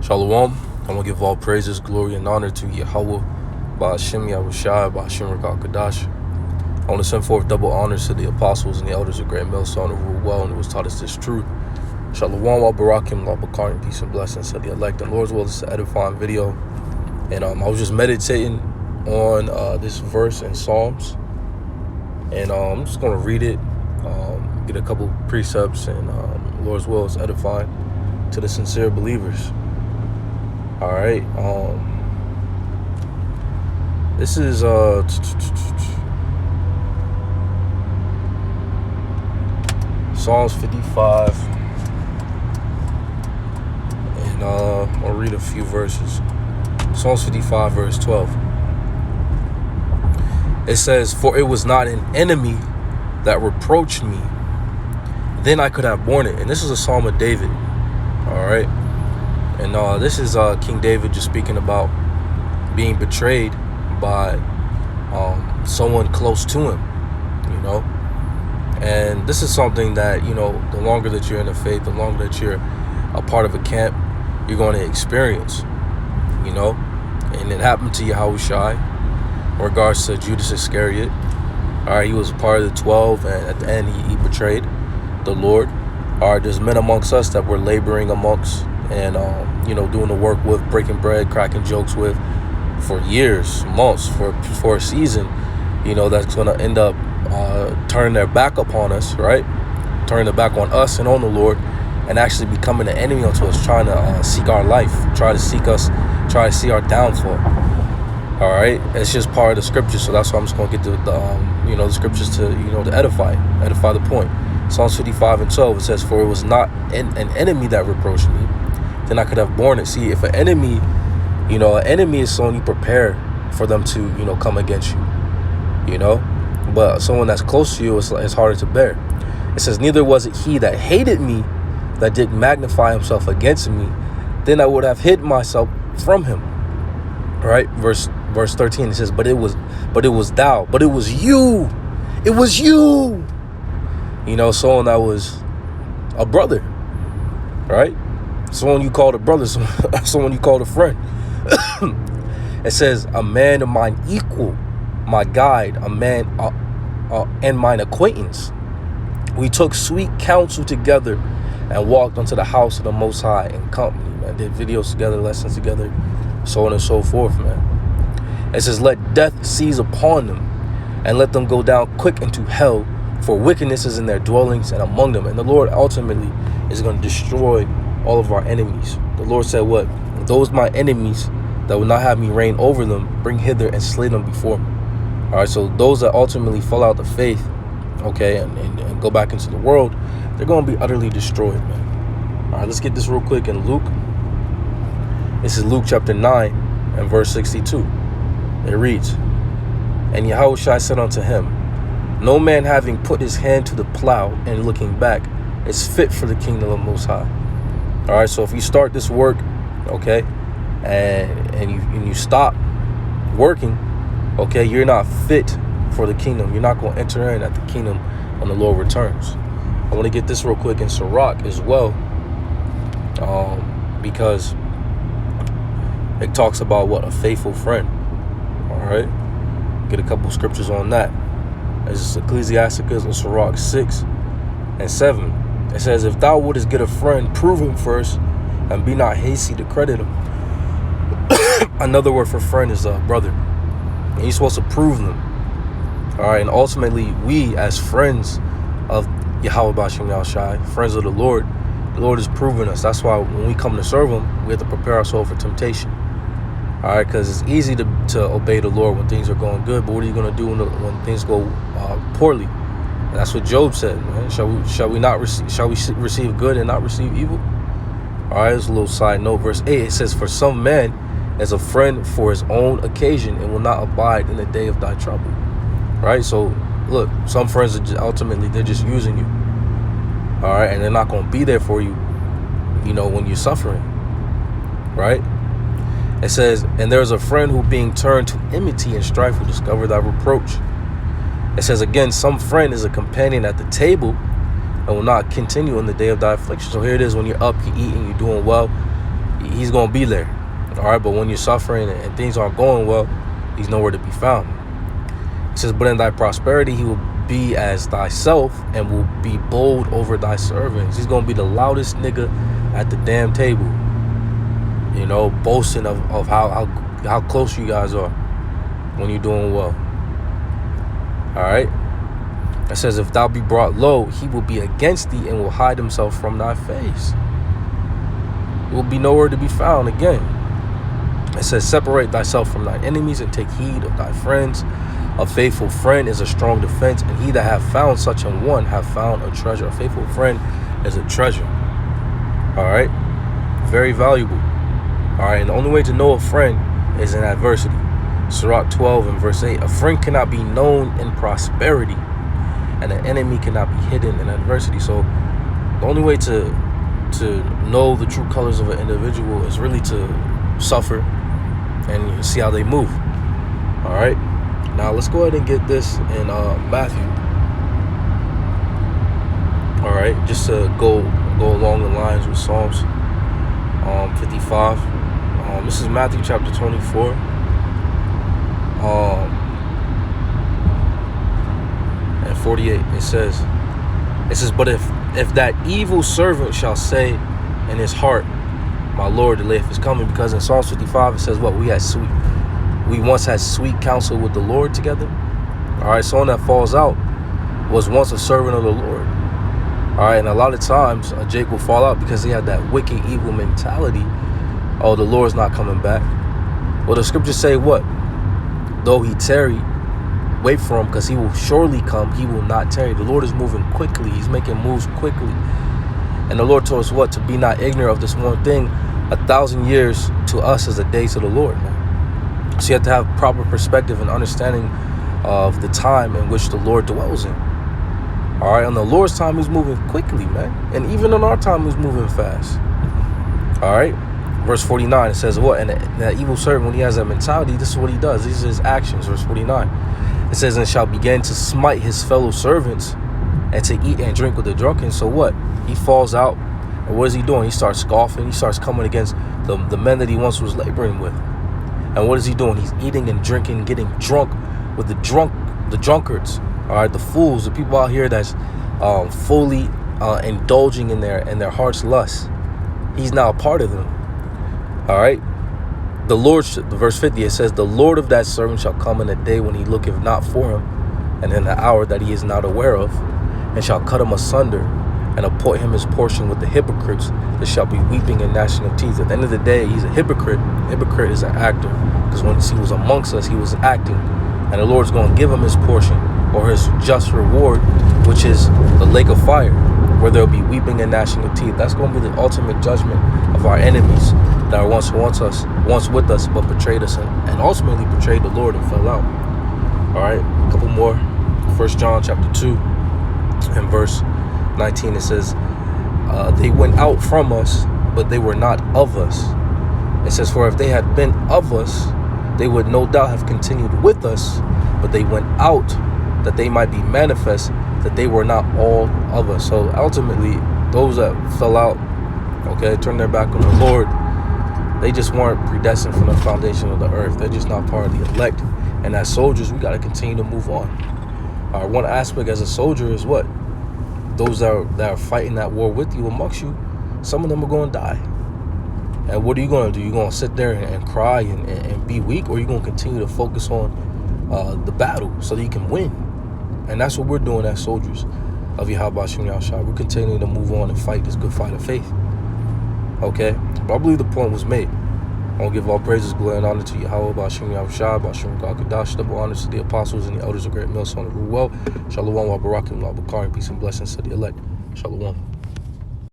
Shalom. I'm going to give all praises, glory, and honor to Yahweh, Ba'ashem Yahushai, Ba'ashem Rakakadash. I want to send forth double honors to the apostles and the elders of Great Millstone who ruled well and was taught us this truth. Shalom, wa barakim, la bakar, and peace and blessings to the elect. And Lord's will, this is an edifying video. And I was just meditating on this verse in Psalms. And I'm just going to read it, get a couple precepts, and Lord's will is edifying to the sincere believers. All right. This is Psalms 55, and I'll read a few verses. Psalms 55, verse 12. It says, "For it was not an enemy that reproached me, then I could have borne it." And this is a psalm of David. All right. And this is King David just speaking about being betrayed by someone close to him, you know. And this is something that, you know, the longer that you're in the faith, the longer that you're a part of a camp, you're going to experience, you know. And it happened to Yahushai in regards to Judas Iscariot. All right, he was a part of the 12, and at the end he betrayed the Lord. All right, there's men amongst us that we're laboring amongst and, you know, doing the work with, breaking bread, cracking jokes with for years, months, for a season, you know, that's going to end up turning their back upon us, right? Turning their back on us and on the Lord, and actually becoming an enemy unto us, trying to seek our life, try to seek us, try to see our downfall. All right, it's just part of the scriptures, so that's why I'm just going to get the you know, the scriptures to, you know, to edify the point. Psalms 55 and 12, it says, "For it was not an enemy that reproached me, then I could have borne it." See, if an enemy, you know, an enemy is someone you prepare for them to, you know, come against you, you know. But someone that's close to you is harder to bear. It says, "Neither was it he that hated me that did magnify himself against me, then I would have hid myself from him." All right, verse 13, it says, but it was thou, but it was you. It was you. You know, someone that was a brother, right? Someone you called a brother, someone you called a friend. It says, "A man of mine equal, my guide, a man and mine acquaintance. We took sweet counsel together and walked unto the house of the Most High in company." Man, did videos together, lessons together, so on and so forth, man. It says, "Let death seize upon them, and let them go down quick into hell, for wickedness is in their dwellings and among them." And the Lord ultimately is going to destroy all of our enemies. The Lord said, what? "Those my enemies that will not have me reign over them, bring hither and slay them before me." All right, so those that ultimately fall out the faith, okay, and go back into the world, they're going to be utterly destroyed, man. All right, let's get this real quick in Luke. This is Luke chapter 9 and verse 62. It reads, "And Yahushua said unto him, No man having put his hand to the plow and looking back is fit for the kingdom of the Most High." All right, so if you start this work, okay, and you stop working, okay, you're not fit for the kingdom. You're not going to enter in at the kingdom when the Lord returns. I want to get this real quick in Sirach as well, because it talks about what a faithful friend. All right, get a couple scriptures on that. It's Ecclesiasticus and Sirach 6 and 7. It says, "If thou wouldest get a friend, prove him first, and be not hasty to credit him." Another word for friend is a brother. And you're supposed to prove them. All right, and ultimately, we as friends of Yahweh Ba'ashem Yahushai, friends of the Lord is proving us. That's why when we come to serve him, we have to prepare ourselves for temptation. All right, because it's easy to obey the Lord when things are going good, but what are you going to do when things go poorly? And that's what Job said, man. Shall we receive good and not receive evil? All right, there's a little side note. Verse 8, it says, "For some man is a friend for his own occasion and will not abide in the day of thy trouble." Right? So, look, some friends are ultimately, they're just using you. All right, and they're not going to be there for you, you know, when you're suffering. Right? It says, "And there is a friend who being turned to enmity and strife will discover thy reproach." It says again, "Some friend is a companion at the table and will not continue in the day of thy affliction." So here it is, when you're up, you're eating, you're doing well, he's going to be there. All right, but when you're suffering and things aren't going well, he's nowhere to be found. It says, but in thy prosperity he will be as thyself and will be bold over thy servants. He's going to be the loudest nigga at the damn table, you know, boasting of how close you guys are when you're doing well. All right. It says, if thou be brought low, he will be against thee and will hide himself from thy face. He will be nowhere to be found again. It says, separate thyself from thine enemies and take heed of thy friends. A faithful friend is a strong defense, and he that hath found such an one hath found a treasure. A faithful friend is a treasure. All right. Very valuable. All right. And the only way to know a friend is in adversity. Sirach 12 and verse 8. A friend cannot be known in prosperity, and an enemy cannot be hidden in adversity. So the only way to know the true colors of an individual is really to suffer and you see how they move. All right. Now let's go ahead and get this in Matthew. All right, just to go along the lines with Psalms 55. This is Matthew chapter 24. And 48. It says, but if that evil servant shall say in his heart, my Lord delayeth his coming, because in Psalms 55 it says what? We once had sweet counsel with the Lord together. All right, someone that falls out was once a servant of the Lord. All right, and a lot of times Jake will fall out because he had that wicked, evil mentality. Oh, the Lord's not coming back. Well, the scriptures say what? Though he tarry, wait for him, because he will surely come. He will not tarry. The Lord is moving quickly. He's making moves quickly. And the Lord told us what? To be not ignorant of this one thing. 1,000 years to us is a day to the Lord, man. So you have to have proper perspective and understanding of the time in which the Lord dwells in. All right, on the Lord's time, he's moving quickly, man. And even in our time, he's moving fast. All right, verse 49, it says what? And that evil servant, when he has that mentality, this is what he does. These are his actions. Verse 49, it says, and shall begin to smite his fellow servants and to eat and drink with the drunken. So what? He falls out. And what is he doing? He starts scoffing. He starts coming against the men that he once was laboring with. And what is he doing? He's eating and drinking, getting drunk with the drunkards. All right, the fools, the people out here that's fully indulging in their heart's lust. He's now a part of them. All right. The Lord, verse 50, it says, the Lord of that servant shall come in a day when he looketh not for him, and in the hour that he is not aware of, and shall cut him asunder, and appoint him his portion with the hypocrites that shall be weeping and gnashing of teeth. At the end of the day, he's a hypocrite. Hypocrite is an actor, because when he was amongst us, he was acting, and the Lord's going to give him his portion, or his just reward, which is the lake of fire, where there'll be weeping and gnashing of teeth. That's going to be the ultimate judgment of our enemies that were once with us, but betrayed us and ultimately betrayed the Lord and fell out. All right, a couple more. 1 John chapter 2 and verse 19, it says, they went out from us, but they were not of us. It says, for if they had been of us, they would no doubt have continued with us, but they went out that they might be manifest that they were not all of us. So ultimately, those that fell out, okay, turned their back on the Lord, they just weren't predestined from the foundation of the earth. They're just not part of the elect. And as soldiers, we got to continue to move on. One aspect as a soldier is what? Those that are fighting that war with you, amongst you, some of them are going to die. And what are you going to do? You're going to sit there and cry and be weak, or you're going to continue to focus on the battle so that you can win? And that's what we're doing as soldiers of Yahweh Shem Yahushua. We're continuing to move on and fight this good fight of faith. Okay? But I believe the point was made. I want to give all praises, glory, and honor to Yahweh Shem Yahushua, Bashim Kakadash, double honors to the apostles and the elders of great Millstone of Ruel. Shalom, wa barakim, la bakari, peace and blessings to the elect. Shalom.